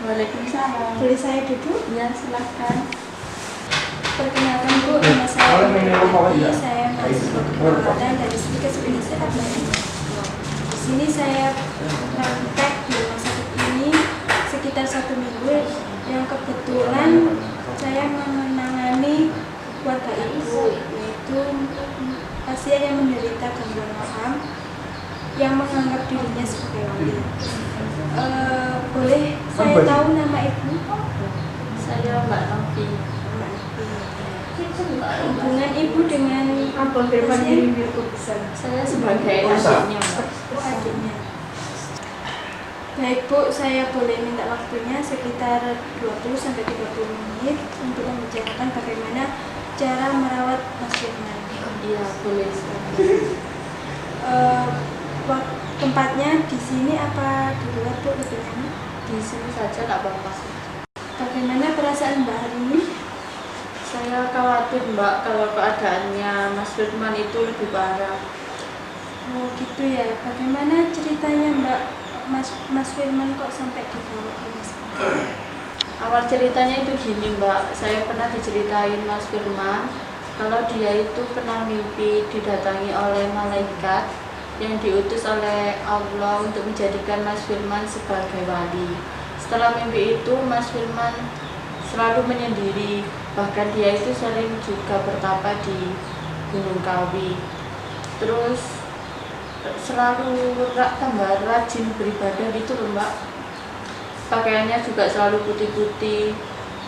Waalaikumsalam. Boleh saya duduk? Ya, silahkan. Perkenalkan Bu, nama saya Adi. Saya mahasiswa keperawatan dari Sedikit Indonesia Abadi. Di sini saya praktek di rumah sakit ini sekitar 1 minggu, yang kebetulan saya menangani keluarga ibu, yaitu pasien yang menderita gangguan paham yang menganggap dirinya sebagai wali. Boleh saya tahu nama ibu? Saya Mbak Novi. Hubungan ibu dengan pasien? Saya sebagai adiknya, Mbak. Adiknya. Baik Bu, saya boleh minta waktunya sekitar 20-30 menit untuk membicarakan bagaimana cara merawat Mas Firman. Iya, boleh. Tempatnya di sini apa di luar Bu lebih enak? Di sini saja tak apa-apa. Bagaimana perasaan Mbak hari ini? Saya khawatir, Mbak, kalau keadaannya Mas Firman itu lebih parah. Oh gitu ya. Bagaimana ceritanya Mbak? Mas Firman kok sampai dibawa ke rumah sakit? Awal ceritanya itu gini, Mbak. Saya pernah diceritain Mas Firman kalau dia itu pernah mimpi didatangi oleh malaikat yang diutus oleh Allah untuk menjadikan Mas Firman sebagai wali. Setelah mimpi itu, Mas Firman selalu menyendiri, bahkan dia itu sering juga bertapa di Gunung Kawi. Terus selalu tambah rajin beribadah gitu loh, Mbak. Pakaiannya juga selalu putih-putih,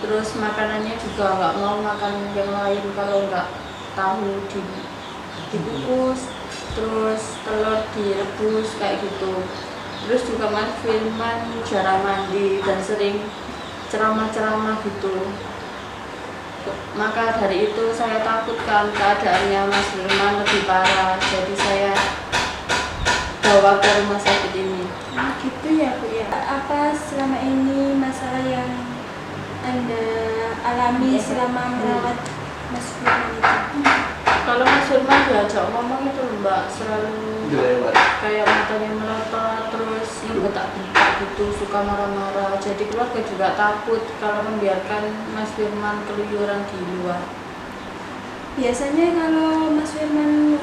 terus makanannya juga nggak mau makan yang lain kalau nggak tahu dikukus, terus telur direbus kayak gitu. Terus juga Mas Firman jarang mandi dan sering ceramah-ceramah gitu. Maka dari itu saya takutkan keadaannya Mas Firman lebih parah, jadi saya bawa ke rumah sakit ini. Gitu ya Bu ya. Apa selama ini masalah yang Anda alami selama merawat Mas Firman itu? Kalau Mas Firman diajak ngomong itu Mbak, selalu kayak matanya melotot, terus bentak-bentak gitu, suka marah-marah. Jadi keluarga juga takut kalau membiarkan Mas Firman keluyuran di luar. Biasanya kalau Mas Firman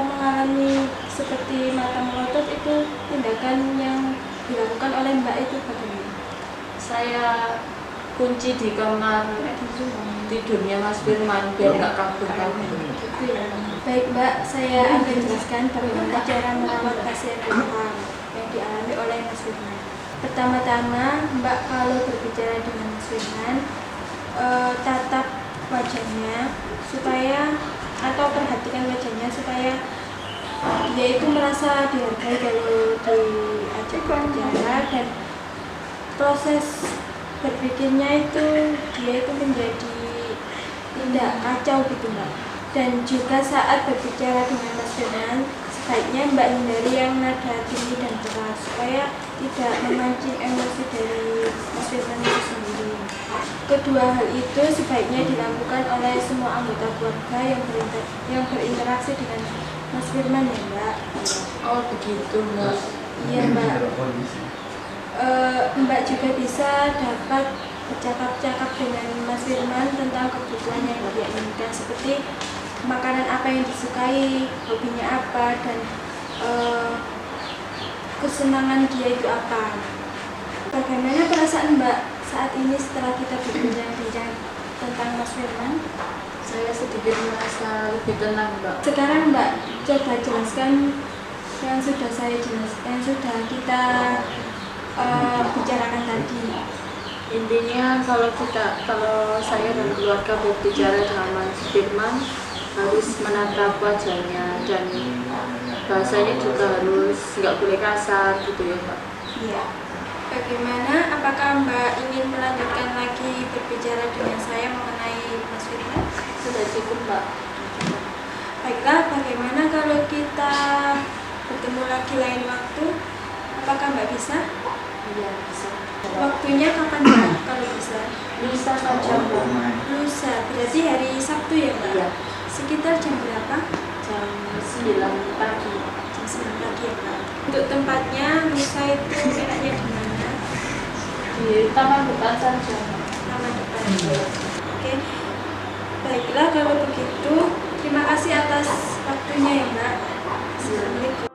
mengalami seperti mata melotot, itu tindakan yang dilakukan oleh Mbak itu bagaimana? Saya kunci di kamar tidurnya Mas Firman biar nggak kabur-kabur. Baik Mbak, saya akan jelaskan bagaimana cara merawat pasien paham yang dialami oleh Mas Firman. Pertama-tama Mbak kalau berbicara dengan Mas Firman, tatap wajahnya supaya, atau perhatikan wajahnya supaya dia itu merasa dihargai kalau diajak bicara, dan proses berpikirnya itu dia itu menjadi tidak kacau gitu Mbak. Dan juga saat berbicara dengan Mas Firman, sebaiknya Mbak hindari yang nada tinggi dan keras supaya tidak memancing emosi dari Mas Firman itu sendiri. Kedua hal itu sebaiknya dilakukan oleh semua anggota keluarga yang berinteraksi dengan Mas Firman ya Mbak. Oh begitu Mbak. Iya Mbak. Mbak juga bisa dapat bercakap-cakap dengan Mas Firman tentang kebutuhan yang dia inginkan, seperti makanan apa yang disukai, hobinya apa, dan kesenangan dia itu apa. Bagaimana perasaan Mbak saat ini setelah kita berbincang-bincang tentang Mas Firman? Saya sedikit merasa lebih tenang Mbak. Sekarang Mbak coba jelaskan yang sudah kita bicarakan tadi. Intinya kalau saya dan keluarga berbicara dengan Mas Firman, harus menatap wajahnya dan bahasanya juga harus nggak boleh kasar gitu ya Mbak. Iya. Bagaimana? Apakah Mbak ingin melanjutkan lagi berbicara dengan saya mengenai Mas Firman? Sudah cukup Mbak. Baiklah, bagaimana kalau kita bertemu lagi lain waktu? Apakah Mbak bisa? Iya bisa. Waktunya kapan Mbak kalau bisa? Lusa saja Mbak. Lusa, berarti hari Sabtu ya Mbak? Iya. Sekitar jam berapa? Jam 9 pagi. Jam 9 pagi ya Mbak. Untuk tempatnya lusa itu enaknya di mana? Di di taman depan saja. Taman depan. Oke. Baiklah kalau begitu, terima kasih atas waktunya ya Mbak. Assalamualaikum.